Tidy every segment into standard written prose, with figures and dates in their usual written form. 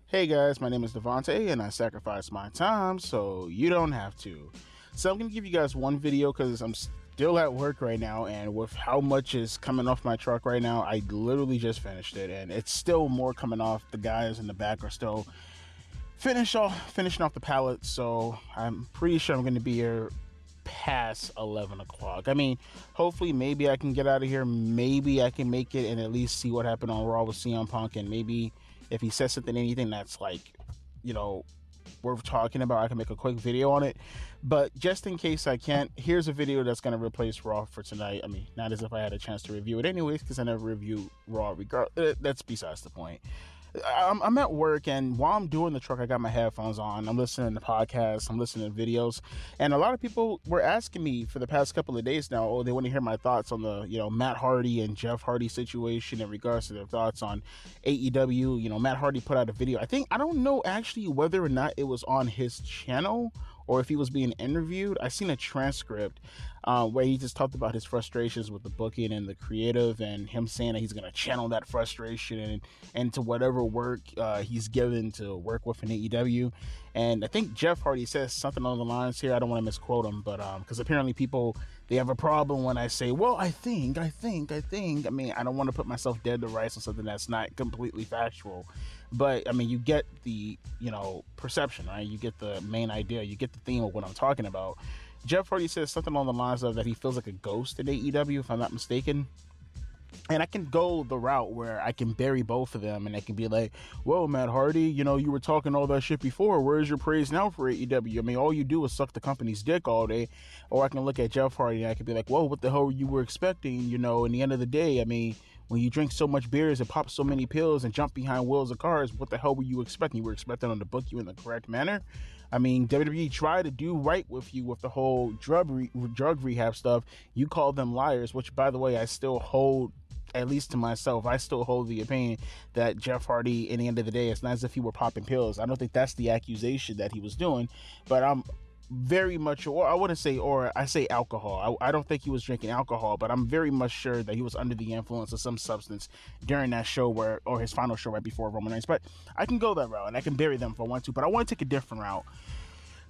Hey guys, my name is Devontae and I sacrifice my time so you don't have to. So I'm going to give you guys one video because I'm still at work right now, and with how much is coming off my truck right now, I literally just finished it and it's still more coming off. The guys in the back are still finishing off the pallet, so I'm pretty sure I'm going to be here past 11 o'clock. I mean, hopefully maybe I can get out of here, maybe I can make it and at least see what happened on Raw with CM Punk, and maybe if he says anything that's like, you know, worth talking about, I can make a quick video on it. But just in case I can't, here's a video that's going to replace Raw for tonight. I mean, not as if I had a chance to review it anyways, because I never review Raw. That's besides the point. I'm at work, and while I'm doing the truck, I got my headphones on. I'm listening to podcasts, I'm listening to videos, and a lot of people were asking me for the past couple of days now, they want to hear my thoughts on the, Matt Hardy and Jeff Hardy situation in regards to their thoughts on AEW. Matt Hardy put out a video. I don't know actually whether or not it was on his channel or if he was being interviewed. I seen a transcript where he just talked about his frustrations with the booking and the creative, and him saying that he's going to channel that frustration into whatever work he's given to work with in AEW. And I think Jeff Hardy says something along the lines here. I don't want to misquote him, but because apparently people, they have a problem when I say, well, I think. I mean, I don't want to put myself dead to rights on something that's not completely factual. But I mean, you get the, perception, right? You get the main idea, you get the theme of what I'm talking about. Jeff Hardy says something along the lines of that he feels like a ghost in AEW, if I'm not mistaken. And I can go the route where I can bury both of them, and I can be like, whoa, Matt Hardy, you were talking all that shit before. Where's your praise now for AEW? I mean, all you do is suck the company's dick all day. Or I can look at Jeff Hardy and I can be like, whoa, what the hell you were expecting? In the end of the day, I mean, when you drink so much beers and pop so many pills and jump behind wheels of cars, what the hell were you expecting? You were expecting them to book you in the correct manner? I mean, WWE tried to do right with you with the whole drug rehab stuff. You called them liars, which, by the way, I still hold, at least to myself, I still hold the opinion that Jeff Hardy, in the end of the day, it's not as if he were popping pills. I don't think that's the accusation that he was doing, but I'm very much, or I wouldn't say, or I say alcohol. I don't think he was drinking alcohol, but I'm very much sure that he was under the influence of some substance during that show or his final show right before Roman Reigns. But I can go that route and I can bury them if I want to, but I want to take a different route.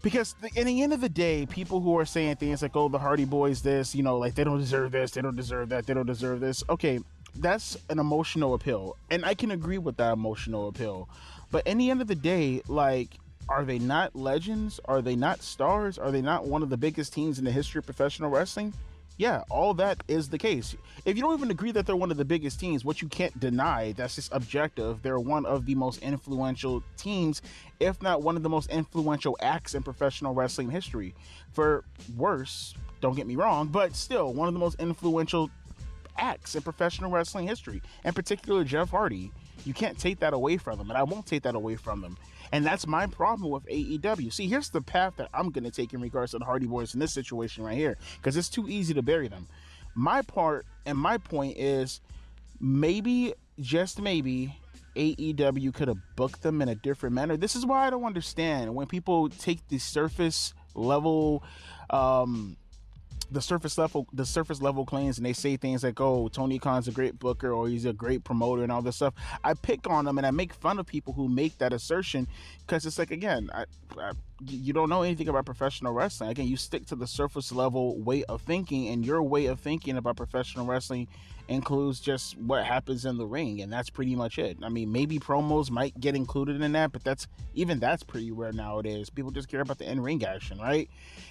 Because in the end of the day, people who are saying things like, oh, the Hardy Boys this, like they don't deserve this, they don't deserve that, they don't deserve this. Okay, that's an emotional appeal. And I can agree with that emotional appeal. But in the end of the day, like, are they not legends? Are they not stars? Are they not one of the biggest teams in the history of professional wrestling? Yeah, all that is the case. If you don't even agree that they're one of the biggest teams, what you can't deny, that's just objective. They're one of the most influential teams, if not one of the most influential acts in professional wrestling history. For worse, don't get me wrong, but still one of the most influential acts in professional wrestling history, in particular Jeff Hardy. You can't take that away from them, and I won't take that away from them. And that's my problem with AEW. See, here's the path that I'm going to take in regards to the Hardy Boys in this situation right here, because it's too easy to bury them. My part and my point is, maybe, just maybe, AEW could have booked them in a different manner. This is why I don't understand when people take the surface level claims and they say things like, oh, Tony Khan's a great booker or he's a great promoter and all this stuff. I pick on them and I make fun of people who make that assertion, because it's like, again, you don't know anything about professional wrestling. Again, you stick to the surface level way of thinking, and your way of thinking about professional wrestling includes just what happens in the ring, and that's pretty much it. I mean, maybe promos might get included in that, but that's pretty rare nowadays. People just care about the in-ring action, right?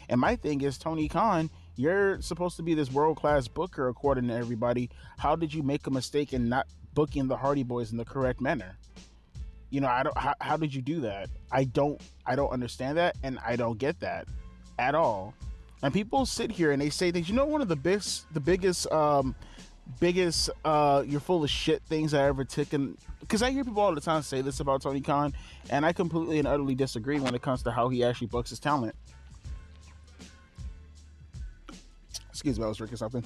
And my thing is, Tony Khan, you're supposed to be this world-class booker according to everybody. How did you make a mistake in not booking the Hardy Boys in the correct manner? How did you do that? I don't understand that, and I don't get that at all. And people sit here and they say things. You know, one of biggest you're full of shit things I ever taken, because I hear people all the time say this about Tony Khan, and I completely and utterly disagree when it comes to how he actually books his talent. Excuse me, I was drinking something.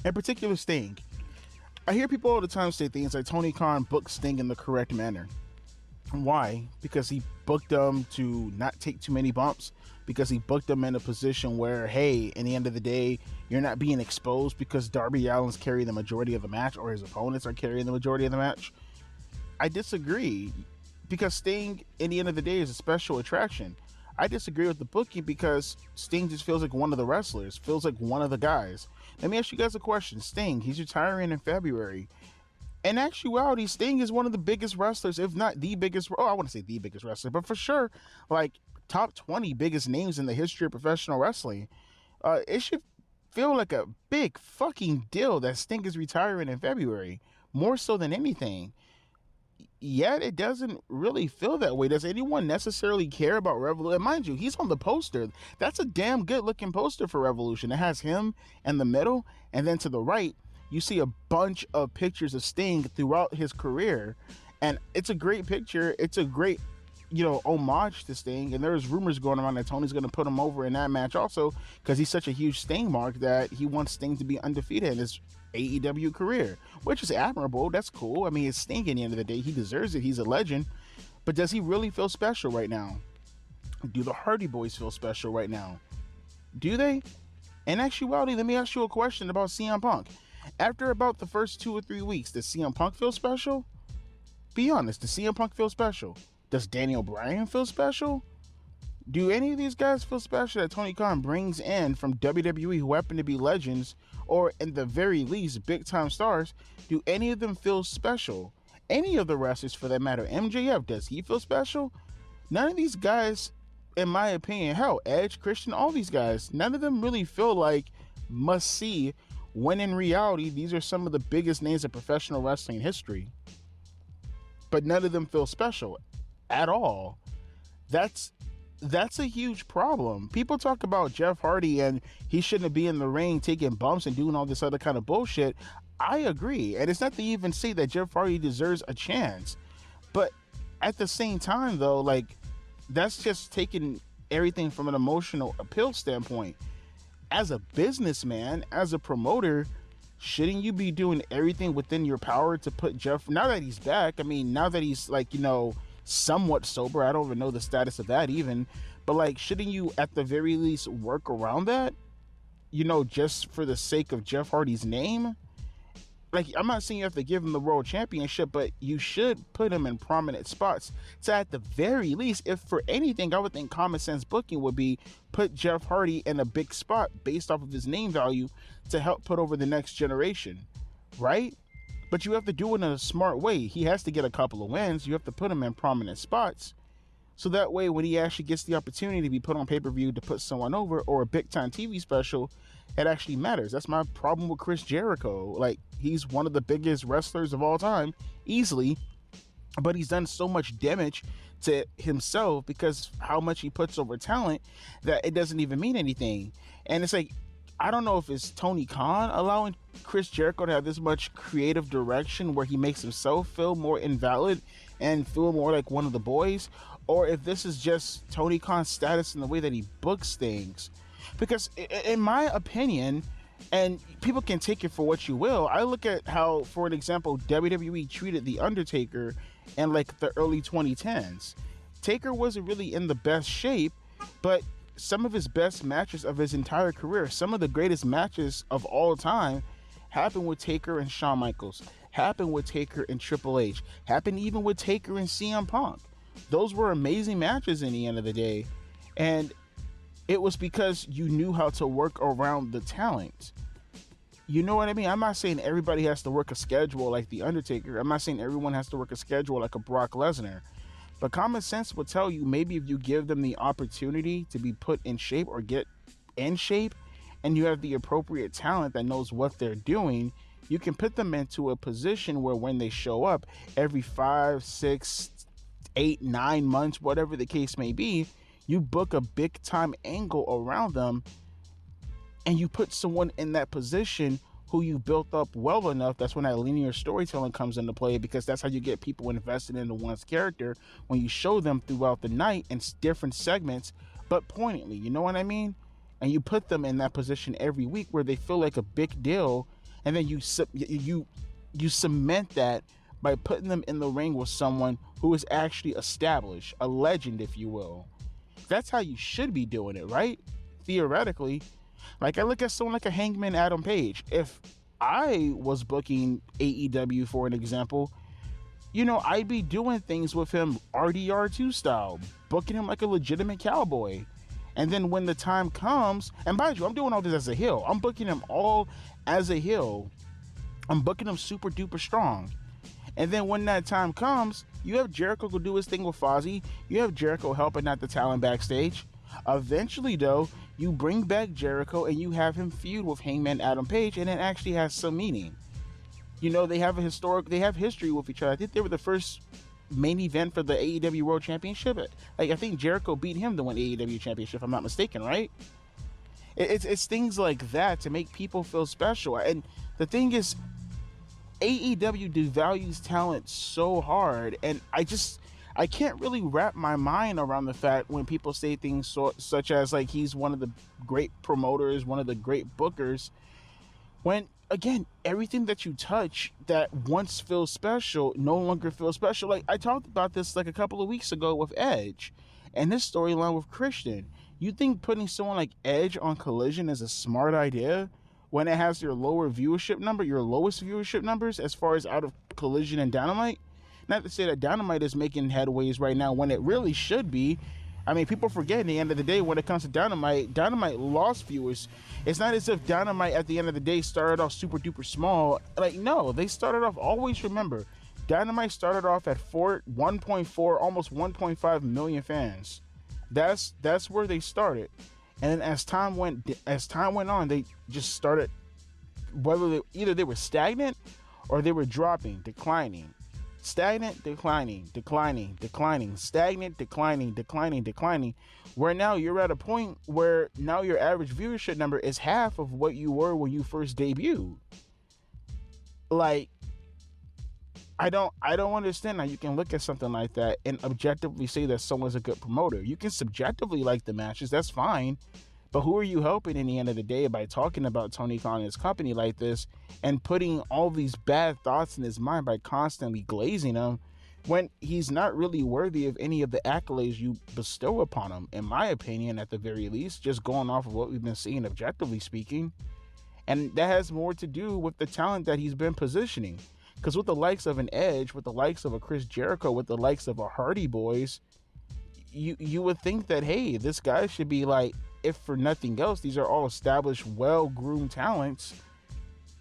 In particular, Sting. I hear people all the time say things like Tony Khan booked Sting in the correct manner. Why? Because he booked them to not take too many bumps, because he booked them in a position where, hey, in the end of the day, you're not being exposed because Darby Allin's carrying the majority of the match or his opponents are carrying the majority of the match. I disagree, because Sting, in the end of the day, is a special attraction. I disagree with the booking because Sting just feels like one of the wrestlers, feels like one of the guys. Let me ask you guys a question. Sting, he's retiring in February. In actuality, Sting is one of the biggest wrestlers, if not the biggest. Oh, I want to say the biggest wrestler, but for sure, like top 20 biggest names in the history of professional wrestling. It should feel like a big fucking deal that Sting is retiring in February, more so than anything. Yet it doesn't really feel that way. Does anyone necessarily care about Revolution? And mind you, he's on the poster. That's a damn good looking poster for Revolution. It has him in the middle, and then to the right, you see a bunch of pictures of Sting throughout his career, and it's a great picture. It's a great, homage to Sting, and there's rumors going around that Tony's going to put him over in that match also, because he's such a huge Sting mark that he wants Sting to be undefeated in his AEW career, which is admirable. That's cool. I mean, it's Sting at the end of the day. He deserves it. He's a legend. But does he really feel special right now? Do the Hardy Boys feel special right now? Do they? In actuality, let me ask you a question about CM Punk. After about the first 2 or 3 weeks, does CM Punk feel special? Be honest, does CM Punk feel special? Does Daniel Bryan feel special? Do any of these guys feel special that Tony Khan brings in from WWE who happen to be legends, or in the very least, big-time stars? Do any of them feel special? Any of the wrestlers, for that matter. MJF, does he feel special? None of these guys, in my opinion, hell, Edge, Christian, all these guys, none of them really feel like must-see, when in reality, these are some of the biggest names of professional wrestling history. But none of them feel special at all. That's a huge problem. People talk about Jeff Hardy and he shouldn't be in the ring taking bumps and doing all this other kind of bullshit. I agree. And it's not to even say that Jeff Hardy deserves a chance. But at the same time, though, like, that's just taking everything from an emotional appeal standpoint. As a businessman, as a promoter, shouldn't you be doing everything within your power to put Jeff, now that he's back, I mean, now that he's like, somewhat sober, I don't even know the status of that even, but like, shouldn't you at the very least work around that, just for the sake of Jeff Hardy's name? Like, I'm not saying you have to give him the world championship, but you should put him in prominent spots. So at the very least, if for anything, I would think common sense booking would be put Jeff Hardy in a big spot based off of his name value to help put over the next generation, right? But you have to do it in a smart way. He has to get a couple of wins. You have to put him in prominent spots. So that way, when he actually gets the opportunity to be put on pay-per-view to put someone over, or a big-time TV special, it actually matters. That's my problem with Chris Jericho. Like, he's one of the biggest wrestlers of all time, easily, but he's done so much damage to himself because how much he puts over talent that it doesn't even mean anything. And it's like, I don't know if it's Tony Khan allowing Chris Jericho to have this much creative direction where he makes himself feel more invalid and feel more like one of the boys, or if this is just Tony Khan's status in the way that he books things. Because in my opinion, and people can take it for what you will, I look at how, for an example, WWE treated The Undertaker in like the early 2010s. Taker wasn't really in the best shape, but some of his best matches of his entire career, some of the greatest matches of all time, happened with Taker and Shawn Michaels, happened with Taker and Triple H, happened even with Taker and CM Punk. Those were amazing matches in the end of the day. And it was because you knew how to work around the talent. You know what I mean? I'm not saying everybody has to work a schedule like The Undertaker. I'm not saying everyone has to work a schedule like a Brock Lesnar. But common sense would tell you, maybe if you give them the opportunity to be put in shape or get in shape, and you have the appropriate talent that knows what they're doing, you can put them into a position where when they show up every 5, 6, 8, 9 months, whatever the case may be, You book a big time angle around them, and you put someone in that position who you built up well enough. That's when that linear storytelling comes into play, because that's how you get people invested into one's character, when you show them throughout the night in different segments, but poignantly, you know what I mean? And you put them in that position every week where they feel like a big deal, and then you cement that by putting them in the ring with someone who is actually established, a legend, if you will. That's how you should be doing it, right? Theoretically. Like, I look at someone like a Hangman Adam Page. If I was booking AEW, for an example, I'd be doing things with him RDR2 style, booking him like a legitimate cowboy. And then when the time comes, and mind you, I'm doing all this as a heel. I'm booking him all as a heel. I'm booking him super duper strong. And then when that time comes, you have Jericho go do his thing with Fozzy. You have Jericho helping out the talent backstage. Eventually, though, you bring back Jericho and you have him feud with Hangman Adam Page, and it actually has some meaning. They have history with each other. I think they were the first main event for the AEW World Championship. Like, I think Jericho beat him to win AEW Championship, if I'm not mistaken, right? It's things like that to make people feel special. And the thing is, AEW devalues talent so hard, and I can't really wrap my mind around the fact when people say things such as, like, he's one of the great promoters, one of the great bookers, when, again, everything that you touch that once feels special no longer feels special. Like, I talked about this like a couple of weeks ago with Edge and this storyline with Christian. You think putting someone like Edge on Collision is a smart idea when it has your lowest viewership numbers as far as out of Collision and Dynamite? Not to say that Dynamite is making headways right now when it really should be. I mean, people forget at the end of the day, when it comes to Dynamite lost viewers. It's not as if Dynamite at the end of the day started off super duper small. Like, no, they started off, always remember, Dynamite started off at 1.4, almost 1.5 million fans. That's where they started. And then as time went on, they just started, either they were stagnant or they were declining. Stagnant, declining, stagnant, declining, where now you're at a point where now your average viewership number is half of what you were when you first debuted. Like, I don't understand how you can look at something like that and objectively say that someone's a good promoter. You can subjectively like the matches, that's fine. But who are you helping in the end of the day by talking about Tony Khan and his company like this and putting all these bad thoughts in his mind by constantly glazing him when he's not really worthy of any of the accolades you bestow upon him, in my opinion, at the very least, just going off of what we've been seeing objectively speaking. And that has more to do with the talent that he's been positioning. Because with the likes of an Edge, with the likes of a Chris Jericho, with the likes of a Hardy Boys, you would think that, hey, this guy should be like, if for nothing else, these are all established, well-groomed talents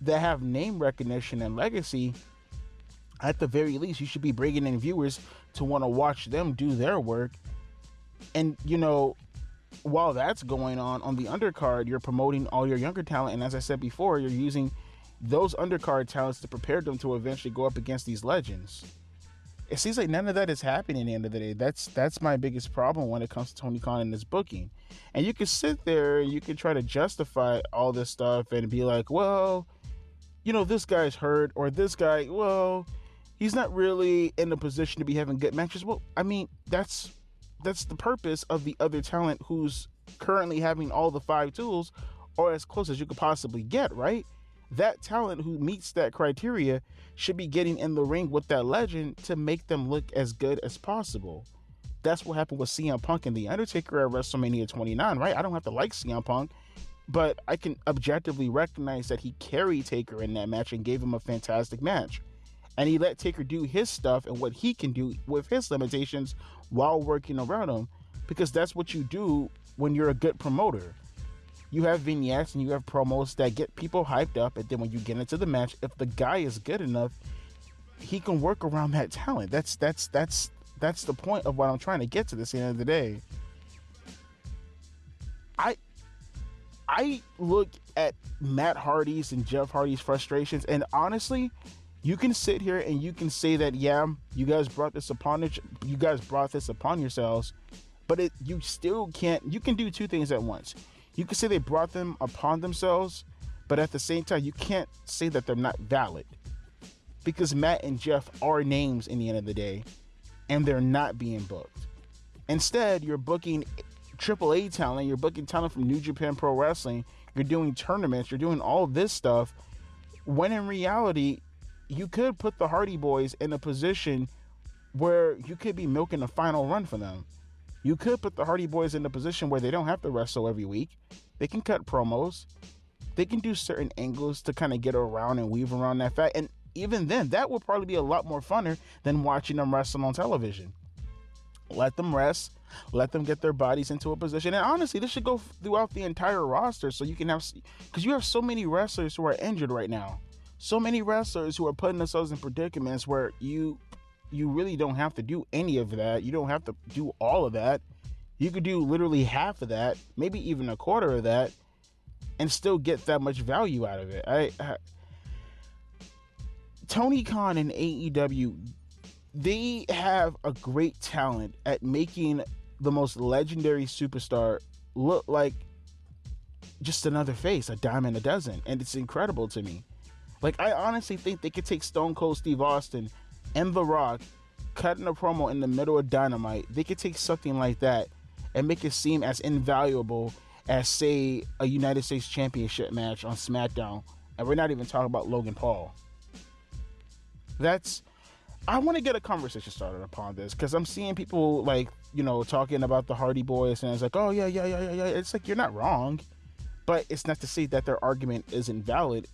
that have name recognition and legacy. At the very least, you should be bringing in viewers to want to watch them do their work. And, while that's going on the undercard, you're promoting all your younger talent. And as I said before, you're using those undercard talents to prepare them to eventually go up against these legends. It seems like none of that is happening at the end of the day. That's my biggest problem when it comes to Tony Khan and his booking. And you can sit there and you can try to justify all this stuff and be like, well, this guy's hurt, or this guy, well, he's not really in a position to be having good matches. Well, I mean, that's the purpose of the other talent who's currently having all the 5 tools, or as close as you could possibly get, right? That talent who meets that criteria should be getting in the ring with that legend to make them look as good as possible. That's what happened with CM Punk and The Undertaker at WrestleMania 29, right? I don't have to like CM Punk, but I can objectively recognize that he carried Taker in that match and gave him a fantastic match. And he let Taker do his stuff and what he can do with his limitations while working around him, because that's what you do when you're a good promoter. You have vignettes and you have promos that get people hyped up, and then when you get into the match, if the guy is good enough, he can work around that talent. That's the point of what I'm trying to get to this at the end of the day. I look at Matt Hardy's and Jeff Hardy's frustrations, and honestly, you can sit here and you can say that, yeah, you guys brought this upon yourselves, But you still can't. You can do two things at once. You can say they brought them upon themselves, but at the same time, you can't say that they're not valid, because Matt and Jeff are names in the end of the day, and they're not being booked. Instead, you're booking AAA talent, you're booking talent from New Japan Pro Wrestling, you're doing tournaments, you're doing all this stuff, when in reality, you could put the Hardy Boys in a position where you could be milking a final run for them. You could put the Hardy Boys in a position where they don't have to wrestle every week. They can cut promos. They can do certain angles to kind of get around and weave around that fact. And even then, that will probably be a lot more funner than watching them wrestle on television. Let them rest. Let them get their bodies into a position. And honestly, this should go throughout the entire roster, so you can have, because you have so many wrestlers who are injured right now. So many wrestlers who are putting themselves in predicaments where you really don't have to do any of that. You don't have to do all of that. You could do literally half of that, maybe even a quarter of that, and still get that much value out of it. Tony Khan and AEW, they have a great talent at making the most legendary superstar look like just another face, a dime in a dozen. And it's incredible to me. Like, I honestly think they could take Stone Cold Steve Austin and The Rock, cutting a promo in the middle of Dynamite. They could take something like that and make it seem as invaluable as, say, a United States Championship match on SmackDown. And we're not even talking about Logan Paul. I want to get a conversation started upon this, because I'm seeing people, like, talking about the Hardy Boys, and it's like, oh, yeah. It's like, you're not wrong, but it's not to say that their argument isn't valid.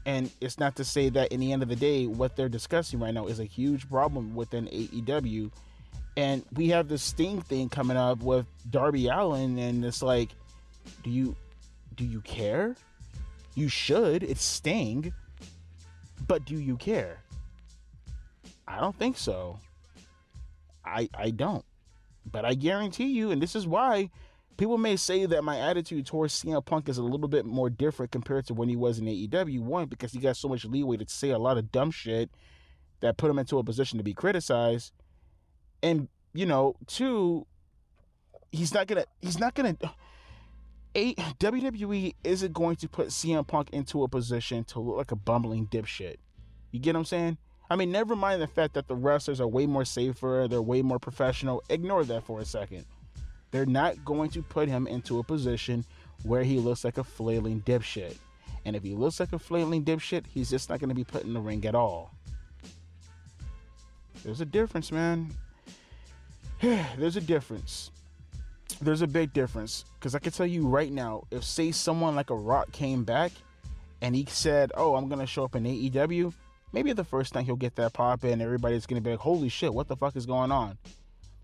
And it's not to say that in the end of the day, what they're discussing right now is a huge problem within AEW. And we have this Sting thing coming up with Darby Allin, and it's like, do you care? You should. It's Sting. But do you care? I don't think so. I don't. But I guarantee you, and this is why people may say that my attitude towards CM Punk is a little bit more different compared to when he was in AEW. One, because he got so much leeway to say a lot of dumb shit that put him into a position to be criticized. And, two, WWE isn't going to put CM Punk into a position to look like a bumbling dipshit. You get what I'm saying? I mean, never mind the fact that the wrestlers are way more safer, they're way more professional. Ignore that for a second. They're not going to put him into a position where he looks like a flailing dipshit. And if he looks like a flailing dipshit, he's just not going to be put in the ring at all. There's a difference, man. There's a difference. There's a big difference. Because I can tell you right now, if, say, someone like a Rock came back and he said, oh, I'm going to show up in AEW, maybe the first time he'll get that pop in, everybody's going to be like, holy shit, what the fuck is going on?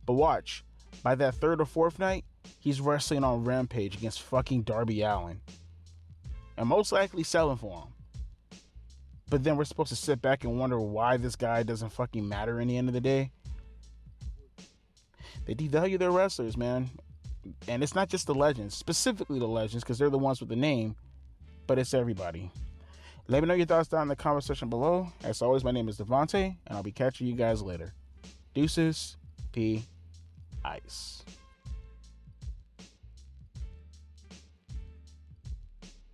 But watch. By that third or fourth night, he's wrestling on Rampage against fucking Darby Allin. And most likely selling for him. But then we're supposed to sit back and wonder why this guy doesn't fucking matter in the end of the day. They devalue their wrestlers, man. And it's not just the legends, specifically the legends, because they're the ones with the name, but it's everybody. Let me know your thoughts down in the comment section below. As always, my name is Devontae, and I'll be catching you guys later. Deuces, P. Ice.